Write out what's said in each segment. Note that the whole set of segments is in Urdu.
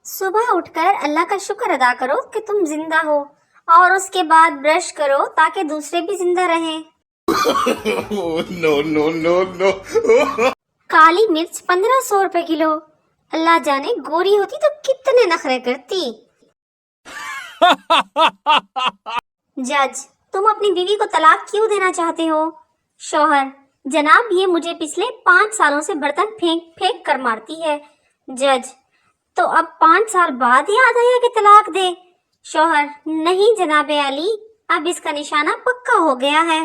صبح اٹھ کر اللہ کا شکر ادا کرو کہ تم زندہ ہو اور اس کے بعد برش کرو تاکہ دوسرے بھی زندہ رہیں۔ No. کالی مرچ 1500 روپے کلو۔ اللہ جانے گوری ہوتی تو کتنے نخرے کرتی۔ جج، تم اپنی بیوی کو طلاق کیوں دینا چاہتے ہو؟ شوہر: جناب یہ مجھے پچھلے 5 سالوں سے برتن پھینک پھینک کر مارتی ہے۔ جج: تو اب 5 سال بعد یاد آیا کہ طلاق دے؟ شوہر: نہیں جناب عالی، اب اس کا نشانہ پکا ہو گیا ہے۔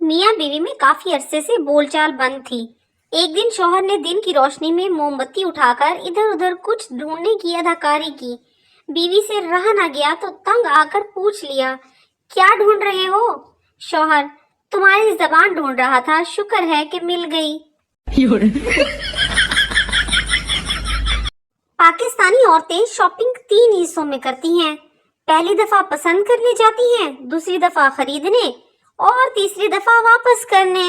میاں بیوی میں کافی عرصے سے بول چال بند تھی۔ ایک دن شوہر نے دن کی روشنی میں موم بتی اٹھا کر ادھر ادھر کچھ ڈھونڈنے کی اداکاری کی۔ بیوی سے رہا نہ گیا تو تنگ آ کر پوچھ لیا، کیا ڈھونڈ رہے ہو؟ شوہر: تمہاری زبان ڈھونڈ رہا تھا، شکر ہے کہ مل گئی۔ پاکستانی عورتیں شاپنگ 3 حصوں میں کرتی ہیں۔ پہلی دفعہ پسند کرنے جاتی ہیں، دوسری دفعہ خریدنے اور تیسری دفعہ واپس کرنے۔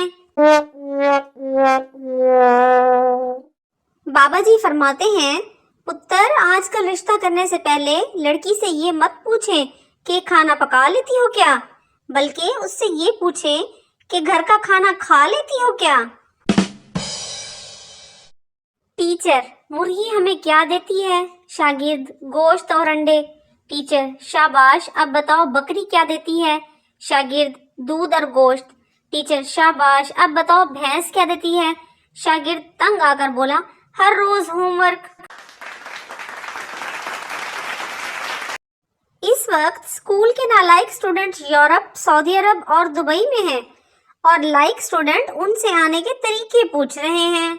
بابا جی فرماتے ہیں، پتر آج کل رشتہ کرنے سے پہلے لڑکی سے یہ مت پوچھیں کہ کھانا پکا لیتی ہو کیا، بلکہ اس سے یہ پوچھیں کہ گھر کا کھانا کھا لیتی ہو کیا۔ ٹیچر: مرغی ہمیں کیا دیتی ہے؟ شاگرد: گوشت اور انڈے۔ ٹیچر: شاباش، اب بتاؤ بکری کیا دیتی ہے؟ شاگرد: دودھ اور گوشت۔ ٹیچر: شاباش، اب بتاؤ بھینس کیا دیتی ہے؟ شاگرد تنگ آ کر بولا، ہر روز ہوم ورک۔ اس وقت اسکول کے نالائق اسٹوڈنٹ یورپ، سعودی عرب اور دبئی میں ہیں اور لائق اسٹوڈنٹ ان سے آنے کے طریقے پوچھ رہے ہیں۔